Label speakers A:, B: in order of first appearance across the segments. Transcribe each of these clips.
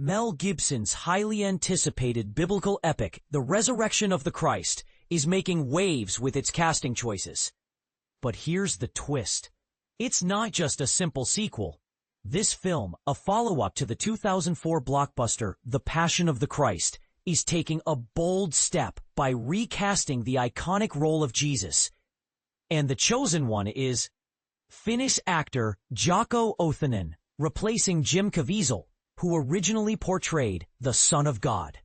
A: Mel Gibson's highly anticipated biblical epic, The Resurrection of the Christ, is making waves with its casting choices. But here's the twist. It's not just a simple sequel. This film, a follow-up to the 2004 blockbuster The Passion of the Christ, is taking a bold step by recasting the iconic role of Jesus. And the chosen one is Finnish actor Jaakko Ohtonen, replacing Jim Caviezel, who originally portrayed the Son of God.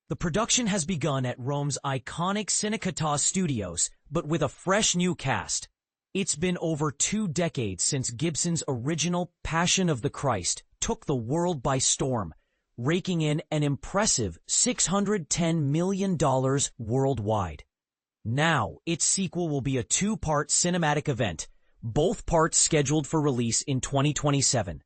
A: The production has begun at Rome's iconic Cinecittà Studios, but with a fresh new cast. It's been over 2 decades since Gibson's original Passion of the Christ took the world by storm, raking in an impressive $610 million worldwide. Now, its sequel will be a 2-part cinematic event, both parts scheduled for release in 2027.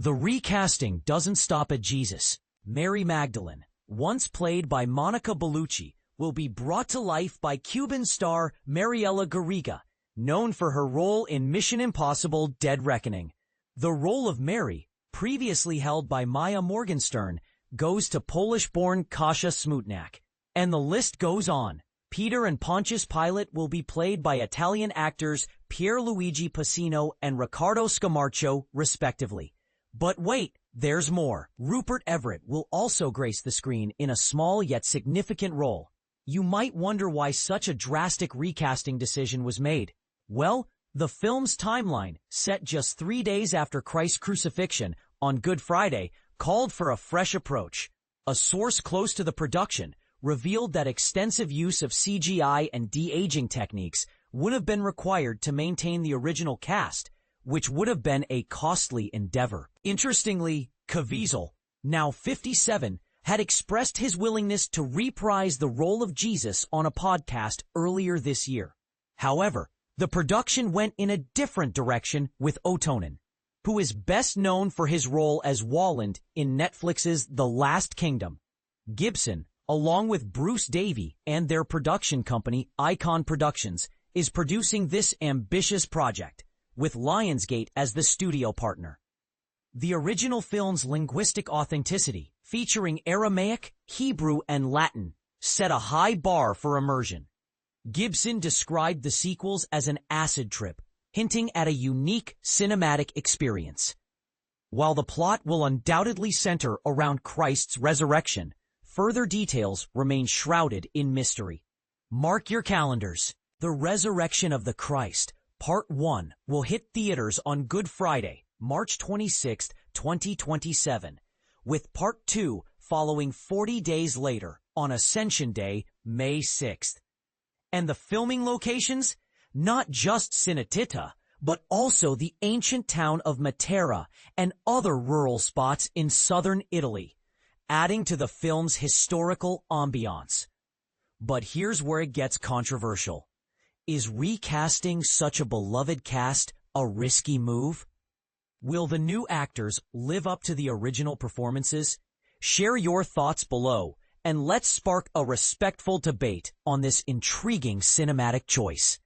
A: The recasting doesn't stop at Jesus. Mary Magdalene, once played by Monica Bellucci, will be brought to life by Cuban star Mariela Garriga, known for her role in Mission Impossible: Dead Reckoning. The role of Mary, previously held by Maya Morgenstern, goes to Polish-born Kasia Smutnak. And the list goes on. Peter and Pontius Pilate will be played by Italian actors Pierluigi Pacino and Riccardo Scamarcio, respectively. But wait, there's more. Rupert Everett will also grace the screen in a small yet significant role. You might wonder why such a drastic recasting decision was made. Well, the film's timeline, set just 3 days after Christ's crucifixion on Good Friday, called for a fresh approach. A source close to the production revealed that extensive use of CGI and de-aging techniques would have been required to maintain the original cast, which would have been a costly endeavor. Interestingly, Caviezel, now 57, had expressed his willingness to reprise the role of Jesus on a podcast earlier this year. However, the production went in a different direction with Ohtonen, who is best known for his role as Walland in Netflix's The Last Kingdom. Gibson, along with Bruce Davey and their production company Icon Productions, is producing this ambitious project, with Lionsgate as the studio partner. The original film's linguistic authenticity, featuring Aramaic, Hebrew, and Latin, set a high bar for immersion. Gibson described the sequels as an acid trip, hinting at a unique cinematic experience. While the plot will undoubtedly center around Christ's resurrection, further details remain shrouded in mystery. Mark your calendars. The Resurrection of the Christ, Part 1, will hit theaters on Good Friday, March 26, 2027, with Part 2 following 40 days later on Ascension Day, May 6th. And the filming locations? Not just Cinecittà, but also the ancient town of Matera and other rural spots in southern Italy, adding to the film's historical ambiance. But here's where it gets controversial. Is recasting such a beloved cast a risky move? Will the new actors live up to the original performances? Share your thoughts below, and let's spark a respectful debate on this intriguing cinematic choice.